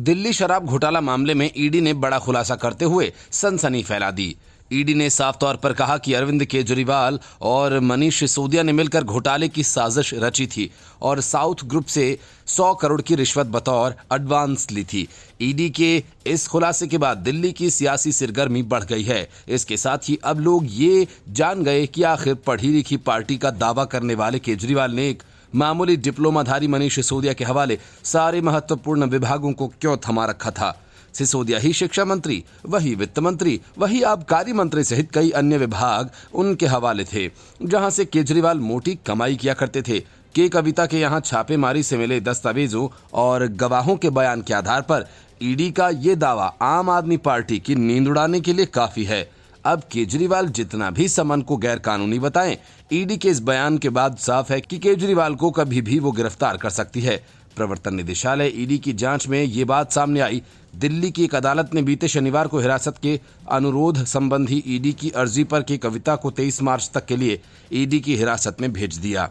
दिल्ली शराब घोटाला मामले में ईडी ने बड़ा खुलासा करते हुए सनसनी फैला दी। ईडी ने साफ तौर पर कहा कि अरविंद केजरीवाल और मनीष सिसोदिया ने मिलकर घोटाले की साजिश रची थी और साउथ ग्रुप से 100 करोड़ की रिश्वत बतौर एडवांस ली थी। ईडी के इस खुलासे के बाद दिल्ली की सियासी सरगर्मी बढ़ गई है। इसके साथ ही अब लोग ये जान गए कि आखिर पढ़ी लिखी पार्टी का दावा करने वाले केजरीवाल ने एक मामूली डिप्लोमाधारी मनीष सिसोदिया के हवाले सारे महत्वपूर्ण विभागों को क्यों थमा रखा था। सिसोदिया ही शिक्षा मंत्री, वही वित्त मंत्री, वही आबकारी मंत्री सहित कई अन्य विभाग उनके हवाले थे, जहां से केजरीवाल मोटी कमाई किया करते थे। के कविता के यहां छापेमारी से मिले दस्तावेजों और गवाहों के बयान के आधार पर ईडी का ये दावा आम आदमी पार्टी की नींद उड़ाने के लिए काफी है। अब केजरीवाल जितना भी समन को गैर कानूनी बताएं, ईडी के इस बयान के बाद साफ है कि केजरीवाल को कभी भी वो गिरफ्तार कर सकती है। प्रवर्तन निदेशालय ईडी की जांच में ये बात सामने आई। दिल्ली की एक अदालत ने बीते शनिवार को हिरासत के अनुरोध संबंधी ईडी की अर्जी पर के कविता को 23 मार्च तक के लिए ईडी की हिरासत में भेज दिया।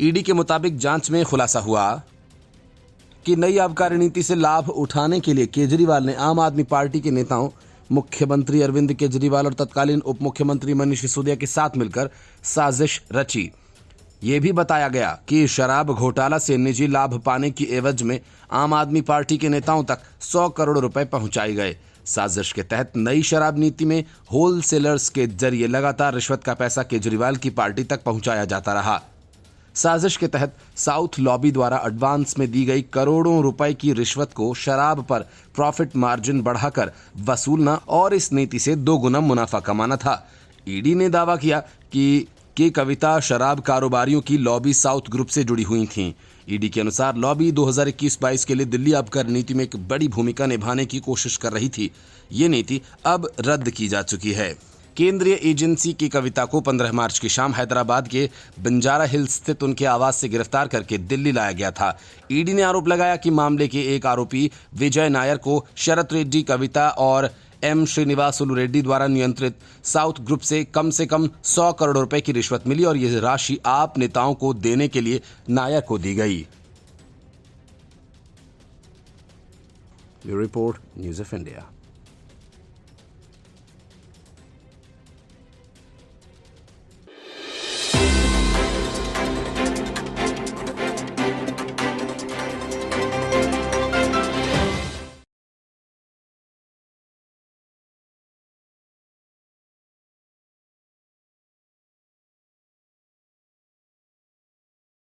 ईडी के मुताबिक जांच में खुलासा हुआ कि नई आबकारी नीति से लाभ उठाने के लिए केजरीवाल ने आम आदमी पार्टी के नेताओं, मुख्यमंत्री अरविंद केजरीवाल और तत्कालीन उप मुख्यमंत्री मनीष सिसोदिया के साथ मिलकर साजिश रची। ये भी बताया गया कि शराब घोटाला से निजी लाभ पाने की एवज में आम आदमी पार्टी के नेताओं तक 100 करोड़ रुपए पहुंचाए गए। साजिश के तहत नई शराब नीति में होलसेलर्स के जरिए लगातार रिश्वत का पैसा केजरीवाल की पार्टी तक पहुंचाया जाता रहा। साजिश के तहत साउथ लॉबी द्वारा एडवांस में दी गई करोड़ों रुपए की रिश्वत को शराब पर प्रॉफिट मार्जिन बढ़ाकर वसूलना और इस नीति से 2 गुना मुनाफा कमाना था। ईडी ने दावा किया कि कविता शराब कारोबारियों की लॉबी साउथ ग्रुप से जुड़ी हुई थी। ईडी के अनुसार लॉबी 2021-22 के लिए दिल्ली आबकारी नीति में एक बड़ी भूमिका निभाने की कोशिश कर रही थी। ये नीति अब रद्द की जा चुकी है। केंद्रीय एजेंसी की कविता को 15 मार्च की शाम हैदराबाद के बंजारा हिल्स स्थित उनके आवास से गिरफ्तार करके दिल्ली लाया गया था। ईडी ने आरोप लगाया कि मामले के एक आरोपी विजय नायर को शरत रेड्डी, कविता और एम श्रीनिवासुलु रेड्डी द्वारा नियंत्रित साउथ ग्रुप से कम 100 करोड़ रुपए की रिश्वत मिली और यह राशि आप नेताओं को देने के लिए नायर को दी गई। Report news of India.